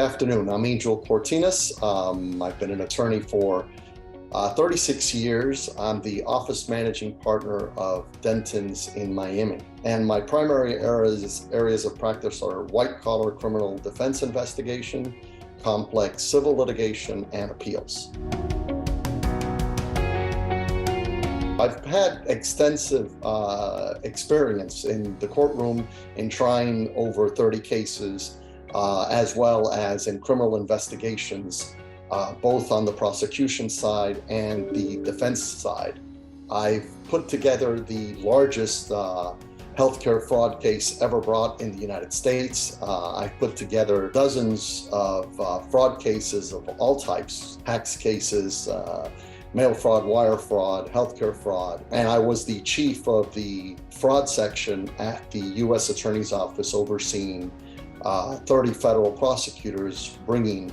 afternoon. I'm Angel Cortiñas. I've been an attorney for 36 years. I'm the office managing partner of Denton's in Miami. And my primary areas of practice are white-collar criminal defense investigation, complex civil litigation, and appeals. I've had extensive experience in the courtroom in trying over 30 cases, as well as in criminal investigations, both on the prosecution side and the defense side. I've put together the largest healthcare fraud case ever brought in the United States. I've put together dozens of fraud cases of all types, tax cases, mail fraud, wire fraud, healthcare fraud. And I was the chief of the fraud section at the U.S. Attorney's Office, overseeing 30 federal prosecutors bringing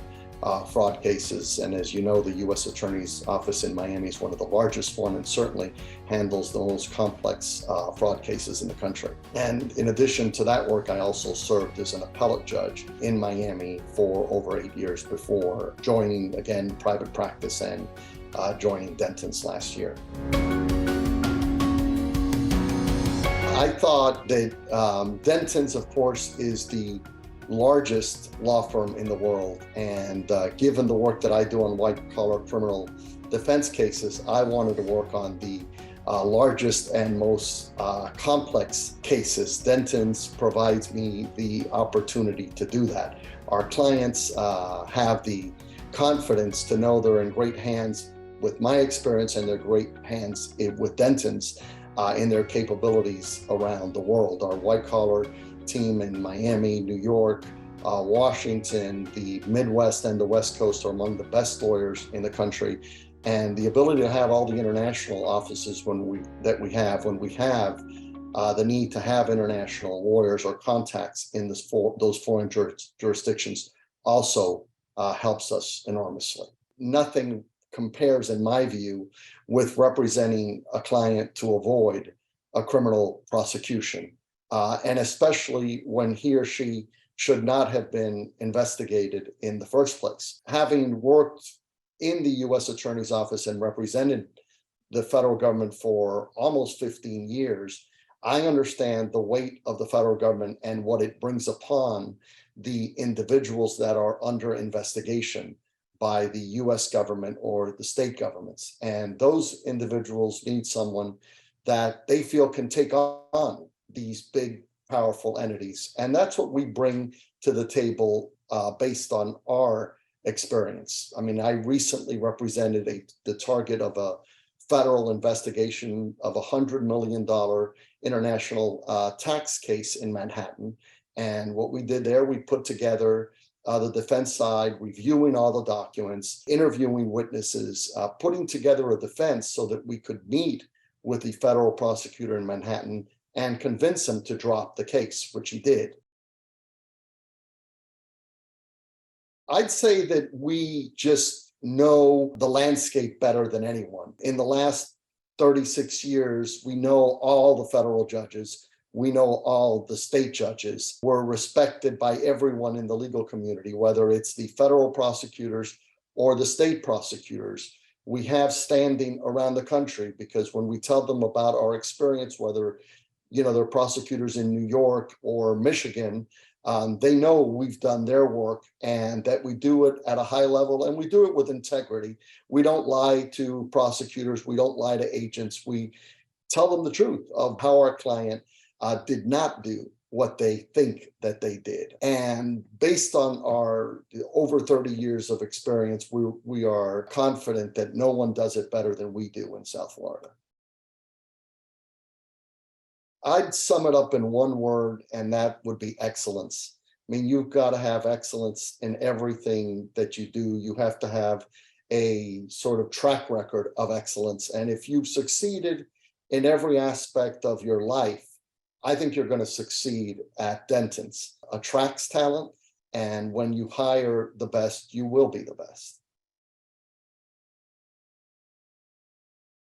fraud cases. And as you know, the U.S. Attorney's Office in Miami is one of the largest one and certainly handles the most complex fraud cases in the country. And in addition to that work, I also served as an appellate judge in Miami for over 8 years before joining, again, private practice and joining Denton's last year. I thought that Denton's, of course, is the largest law firm in the world. And given the work that I do on white-collar criminal defense cases, I wanted to work on the largest and most complex cases. Denton's provides me the opportunity to do that. Our clients have the confidence to know they're in great hands with my experience, and they're great hands with Denton's in their capabilities around the world. Our white-collar team in Miami, New York, Washington, the Midwest and the West Coast are among the best lawyers in the country. And the ability to have all the international offices when we have the need to have international lawyers or contacts in those foreign jurisdictions also helps us enormously. Nothing compares, in my view, with representing a client to avoid a criminal prosecution. And especially when he or she should not have been investigated in the first place. Having worked in the U.S. Attorney's Office and represented the federal government for almost 15 years, I understand the weight of the federal government and what it brings upon the individuals that are under investigation by the U.S. government or the state governments. And those individuals need someone that they feel can take on these big, powerful entities. And that's what we bring to the table based on our experience. I mean, I recently represented the target of a federal investigation of $100 million international tax case in Manhattan. And what we did there, we put together the defense side, reviewing all the documents, interviewing witnesses, putting together a defense so that we could meet with the federal prosecutor in Manhattan and convince him to drop the case, which he did. I'd say that we just know the landscape better than anyone. In the last 36 years, we know all the federal judges. We know all the state judges. We're respected by everyone in the legal community, whether it's the federal prosecutors or the state prosecutors. We have standing around the country because when we tell them about our experience, whether they're prosecutors in New York or Michigan, they know we've done their work and that we do it at a high level and we do it with integrity. We don't lie to prosecutors. We don't lie to agents. We tell them the truth of how our client did not do what they think that they did. And based on our over 30 years of experience, we are confident that no one does it better than we do in South Florida. I'd sum it up in one word, and that would be excellence. I mean, you've got to have excellence in everything that you do. You have to have a sort of track record of excellence. And if you've succeeded in every aspect of your life, I think you're going to succeed at Denton's. Attracts talent, and when you hire the best, you will be the best.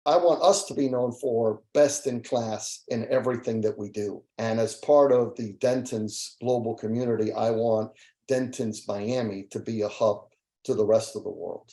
I want us to be known for best in class in everything that we do. And as part of the Denton's global community, I want Denton's Miami to be a hub to the rest of the world.